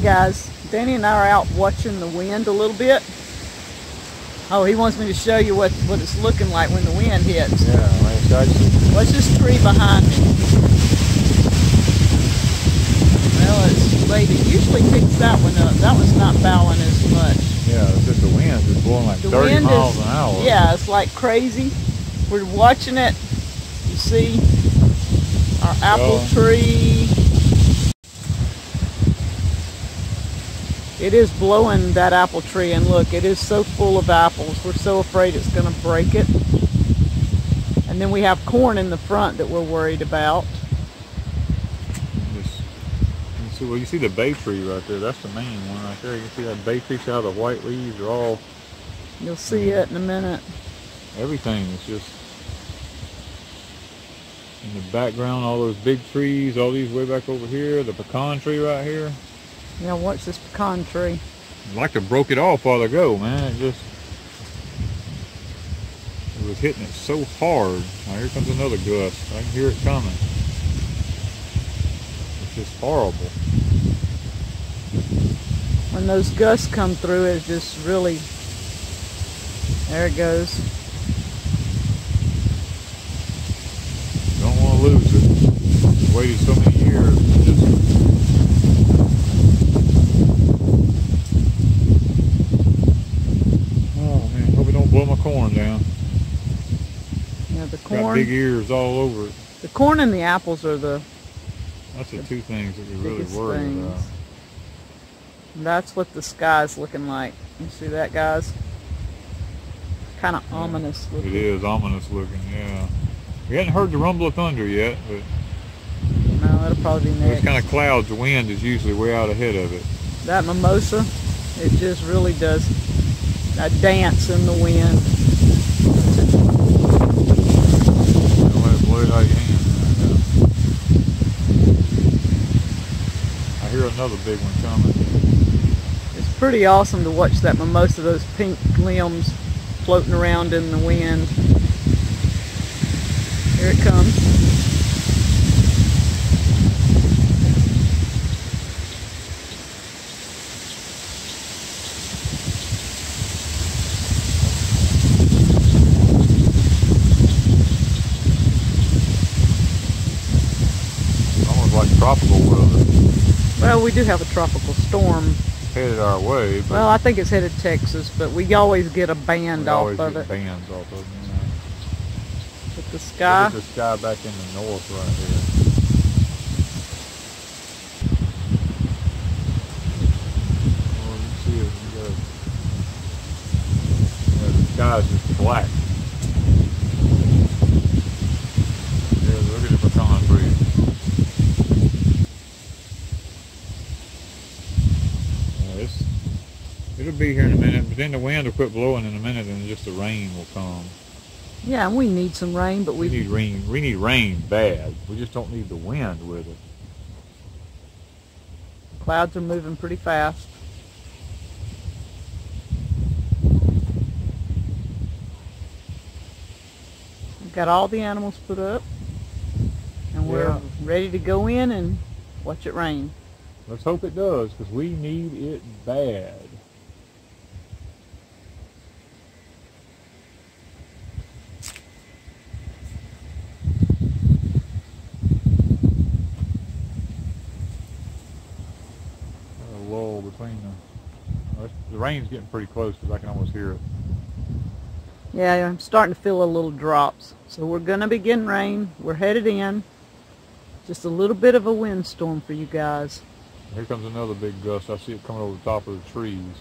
guys, Danny and I are out watching the wind a little bit. Oh, he wants me to show you what it's looking like when the wind hits. Yeah, What's this tree behind me? Well, it's late. It usually picks that one up. That one's not bowing as much. Yeah, it's just the wind is blowing like 30 miles an hour. Yeah, it's like crazy. We're watching it. You see our apple tree. It is blowing that apple tree, and look, it is so full of apples. We're so afraid it's going to break it. And then we have corn in the front that we're worried about. Well, you see the bay tree right there. That's the main one right there. You can see that bay tree. See how the white leaves are all... You'll see it in a minute. Everything is just... in the background, all those big trees, all these way back over here. The pecan tree right here. Yeah, watch this pecan tree. I'd like to broke it off while ago, man. It was hitting it so hard. Now here comes another gust. I can hear it coming. It's just horrible. When those gusts come through, it just really... There it goes. Don't want to lose it. Waited so many years. Blow my corn down. Yeah, the corn. Got big ears all over it. The corn and the apples are That's the two things that we really worry about. That's what the sky's looking like. You see that, guys? Kind of ominous looking. It is ominous looking, yeah. We hadn't heard the rumble of thunder yet, but no, it'll probably be next. Those kind of clouds, the wind is usually way out ahead of it. That mimosa, it just really does a dance in the wind. Don't let it blow it out of your hand. I hear another big one coming. It's pretty awesome to watch that mimosa, those pink limbs floating around in the wind. Here it comes. Tropical weather. Well, we do have a tropical storm headed our way. But well, I think it's headed Texas, but we always get a band off of it. Bands off of it. But the sky. Look at the sky back in the north right here. Oh, you see it. The sky is just black. Yeah, look at the pecan tree. It'll be here in a minute, but then the wind will quit blowing in a minute, and just the rain will come. Yeah, and we need some rain, but we need rain. We need rain bad. We just don't need the wind with it. Clouds are moving pretty fast. We've got all the animals put up, and we're ready to go in and watch it rain. Let's hope it does, because we need it bad. Lull between the rain's getting pretty close, because I can almost hear it. Yeah, I'm starting to feel a little drops. So we're going to begin rain. We're headed in. Just a little bit of a windstorm for you guys. Here comes another big gust. I see it coming over the top of the trees.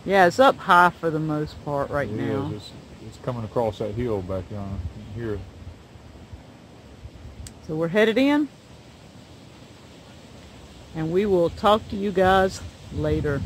Yeah, it's up high for the most part right now. It's coming across that hill back yonder. You can hear it. So we're headed in. And we will talk to you guys later.